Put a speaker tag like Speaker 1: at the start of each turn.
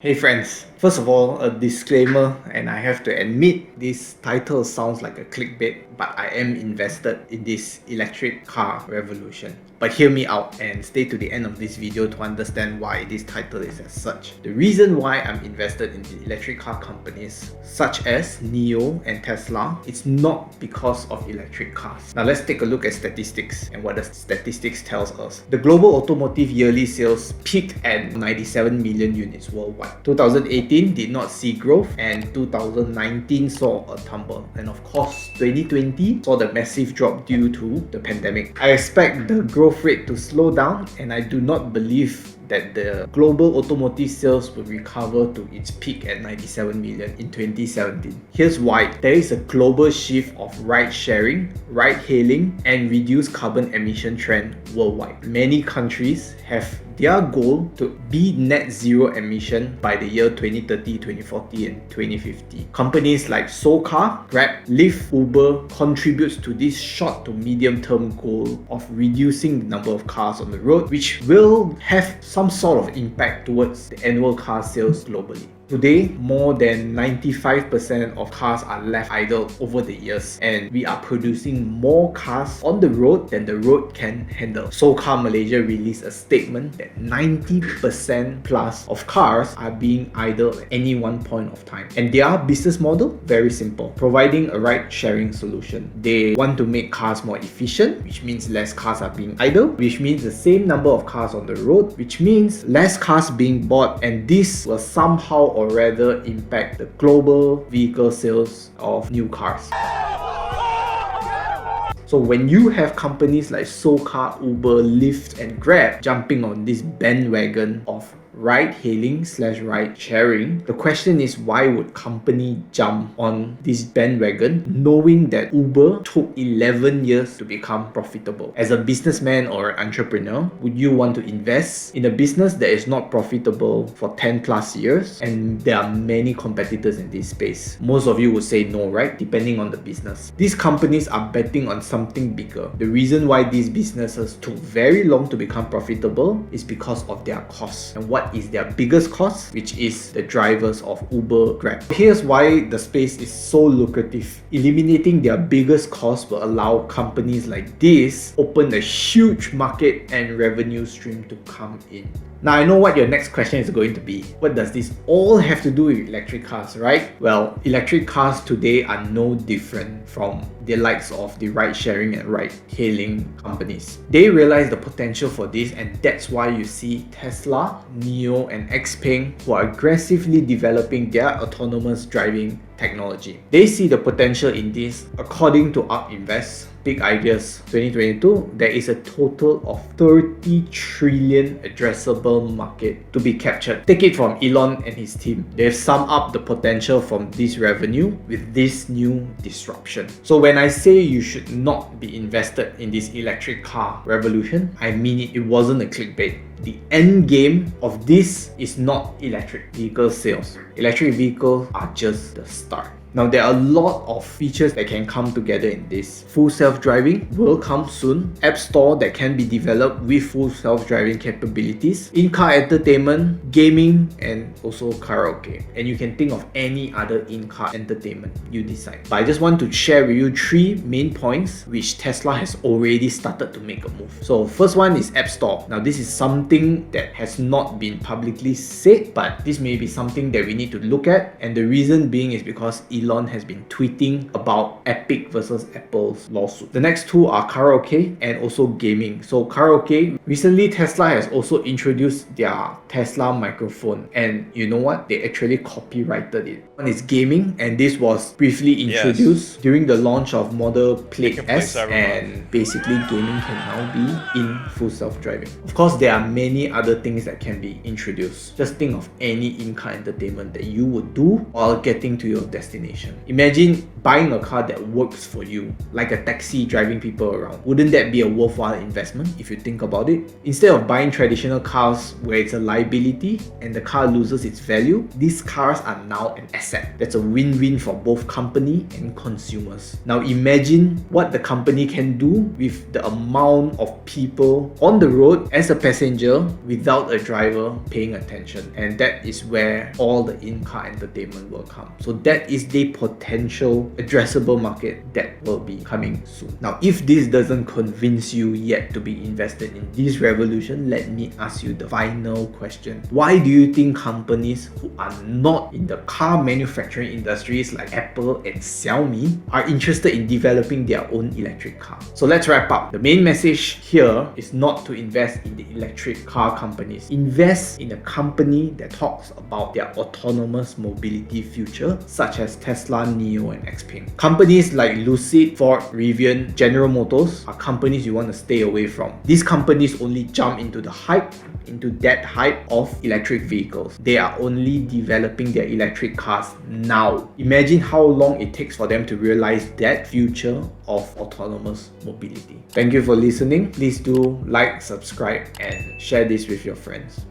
Speaker 1: Hey friends, first of all, a disclaimer, and I have to admit this title sounds like a clickbait, but I am invested in this electric car revolution. But hear me out and stay to the end of this video to understand why this title is as such. The reason why I'm invested in the electric car companies such as NIO and Tesla, it's not because of electric cars. Now let's take a look at statistics and what the statistics tells us. The global automotive yearly sales peaked at 97 million units worldwide. 2018 did not see growth and 2019 saw a tumble. And of course, 2020 saw the massive drop due to the pandemic. I expect the growth rate to slow down, and I do not believe that the global automotive sales will recover to its peak at 97 million in 2017. Here's why. There is a global shift of ride-sharing, ride-hailing, and reduced carbon emission trend worldwide. Many countries have their goal to be net zero emission by the year 2030, 2040, and 2050. Companies like SoCar, Grab, Lyft, Uber contributes to this short to medium term goal of reducing the number of cars on the road, which will have some sort of impact towards the annual car sales globally. Today, more than 95% of cars are left idle over the years, and we are producing more cars on the road than the road can handle. SoCar Malaysia released a statement that 90% plus of cars are being idle at any one point of time. And their business model, very simple, providing a ride-sharing solution. They want to make cars more efficient, which means less cars are being idle, which means the same number of cars on the road, which means less cars being bought, and this will somehow or rather impact the global vehicle sales of new cars. So when you have companies like SoCar, Uber, Lyft, and Grab jumping on this bandwagon of ride-hailing / ride-sharing, the question is, why would company jump on this bandwagon knowing that Uber took 11 years to become profitable? As a businessman or an entrepreneur, would you want to invest in a business that is not profitable for 10 plus years? And there are many competitors in this space. Most of you would say no, right? Depending on the business. These companies are betting on something bigger. The reason why these businesses took very long to become profitable is because of their costs. And what is their biggest cost, which is the drivers of Uber, Grab. Here's why the space is so lucrative. Eliminating their biggest cost will allow companies like this open a huge market and revenue stream to come in. Now I know what your next question is going to be. What does this all have to do with electric cars, right? Well, electric cars today are no different from the likes of the ride-sharing and ride-hailing companies. They realize the potential for this, and that's why you see Tesla, NIO, and XPeng who are aggressively developing their autonomous driving technology. They see the potential in this. According to ARK Invest, Big Ideas 2022, there is a total of 30 trillion addressable market to be captured. Take it from Elon and his team. They've summed up the potential from this revenue with this new disruption. So when I say you should not be invested in this electric car revolution, I mean it. It wasn't a clickbait. The end game of this is not electric vehicle sales. Electric vehicles are just the start. Now there are a lot of features that can come together in this. Full self-driving will come soon. App store that can be developed with full self-driving capabilities. In-car entertainment, gaming, and also karaoke. And you can think of any other in-car entertainment, you decide. But I just want to share with you 3 main points which Tesla has already started to make a move. So first one is App Store. Now this is something that has not been publicly said, but this may be something that we need to look at. And the reason being is because Elon has been tweeting about Epic versus Apple's lawsuit. The next two are karaoke and also gaming. So karaoke, recently Tesla has also introduced their Tesla microphone, and you know what? They actually copyrighted it. One is gaming, and this was briefly introduced during the launch of Model Plaid S, and basically gaming can now be in full self-driving. Of course, there are many other things that can be introduced. Just think of any in-car entertainment that you would do while getting to your destination. Imagine buying a car that works for you, like a taxi driving people around. Wouldn't that be a worthwhile investment if you think about it? Instead of buying traditional cars where it's a liability and the car loses its value, these cars are now an asset. That's a win-win for both company and consumers. Now imagine what the company can do with the amount of people on the road as a passenger passenger without a driver paying attention, and that is where all the in-car entertainment will come. So that is the potential addressable market that will be coming soon. Now, if this doesn't convince you yet to be invested in this revolution, let me ask you the final question. Why do you think companies who are not in the car manufacturing industries like Apple and Xiaomi are interested in developing their own electric car? So let's wrap up. The main message here is not to invest in the electric car companies. Invest in a company that talks about their autonomous mobility future, such as Tesla, NIO, and XPeng. Companies like Lucid, Ford, Rivian, General Motors are companies you want to stay away from. These companies only jump into that hype of electric vehicles. They are only developing their electric cars now. Imagine how long it takes for them to realize that future of autonomous mobility. Thank you for listening. Please do like, subscribe, and share this with your friends.